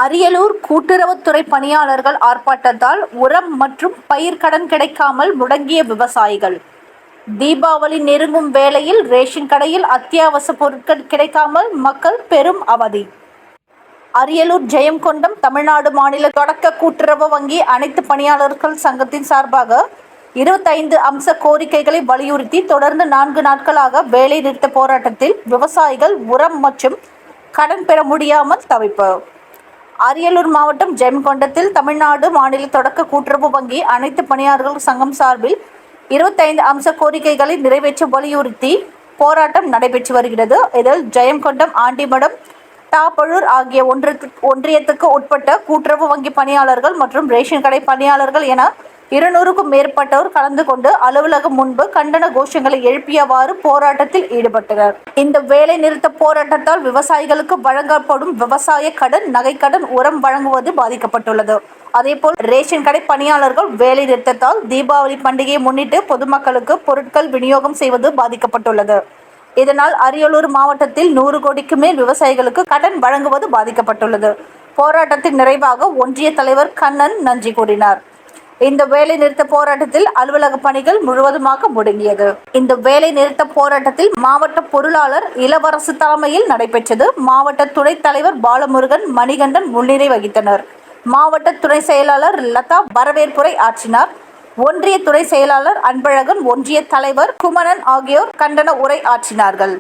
அரியலூர் கூட்டுறவுத்துறை பணியாளர்கள் ஆர்ப்பாட்டத்தால் உரம் மற்றும் பயிர்க்கடன் கிடைக்காமல் முடங்கிய விவசாயிகள். தீபாவளி நெருங்கும் வேளையில் ரேஷன் கடையில் அத்தியாவசிய பொருட்கள் கிடைக்காமல் மக்கள் பெரும் அவதி. அரியலூர் ஜெயங்கொண்டம் தமிழ்நாடு மாநில தொடக்க கூட்டுறவு வங்கி அனைத்து பணியாளர்கள் சங்கத்தின் சார்பாக 25 அம்ச கோரிக்கைகளை வலியுறுத்தி தொடர்ந்து 4 நாட்களாக வேலை நிறுத்த போராட்டத்தில் விவசாயிகள் உரம் மற்றும் கடன் பெற முடியாமல் தவிப்பு. அரியலூர் மாவட்டம் ஜெயங்கொண்டத்தில் தமிழ்நாடு மாநில தொடக்க கூட்டுறவு வங்கி அனைத்து பணியாளர்கள் சங்கம் சார்பில் 25 அம்ச கோரிக்கைகளை நிறைவேற்ற வலியுறுத்தி போராட்டம் நடைபெற்று வருகிறது. இதில் ஜெயங்கொண்டம், ஆண்டிமடம், தாப்பழூர் ஆகிய ஒன்றியத்துக்கு உட்பட்ட கூட்டுறவு வங்கி பணியாளர்கள் மற்றும் ரேஷன் கடை பணியாளர்கள் என 200க்கும் மேற்பட்டோர் கலந்து கொண்டு அலுவலகம் முன்பு கண்டன கோஷங்களை எழுப்பியவாறு போராட்டத்தில் ஈடுபட்டனர். இந்த வேலை நிறுத்த போராட்டத்தால் விவசாயிகளுக்கு வழங்கப்படும் விவசாய கடன், நகைக்கடன், உரம் வழங்குவது பாதிக்கப்பட்டுள்ளது. அதேபோல் ரேஷன் கடை பணியாளர்கள் வேலை நிறுத்தத்தால் தீபாவளி பண்டிகையை முன்னிட்டு பொதுமக்களுக்கு பொருட்கள் விநியோகம் செய்வது பாதிக்கப்பட்டுள்ளது. இதனால் அரியலூர் மாவட்டத்தில் 100 கோடிக்கு மேல் விவசாயிகளுக்கு கடன் வழங்குவது பாதிக்கப்பட்டுள்ளது. போராட்டத்தின் நிறைவாக ஒன்றிய தலைவர் கண்ணன் நன்றி கூறினார். இந்த வேலை நிறுத்த போராட்டத்தில் அலுவலக பணிகள் முழுவதுமாக முடங்கியது. இந்த வேலை நிறுத்த போராட்டத்தில் மாவட்ட பொருளாளர் இளவரசு தலைமையில் நடைபெற்றது. மாவட்ட துணைத் தலைவர் பாலமுருகன், மணிகண்டன் முன்னிலை வகித்தனர். மாவட்ட துணை செயலாளர் லதா வரவேற்புரை ஆற்றினார். ஒன்றிய துணை செயலாளர் அன்பழகன், ஒன்றிய தலைவர் குமணன் ஆகியோர் கண்டன உரை ஆற்றினார்கள்.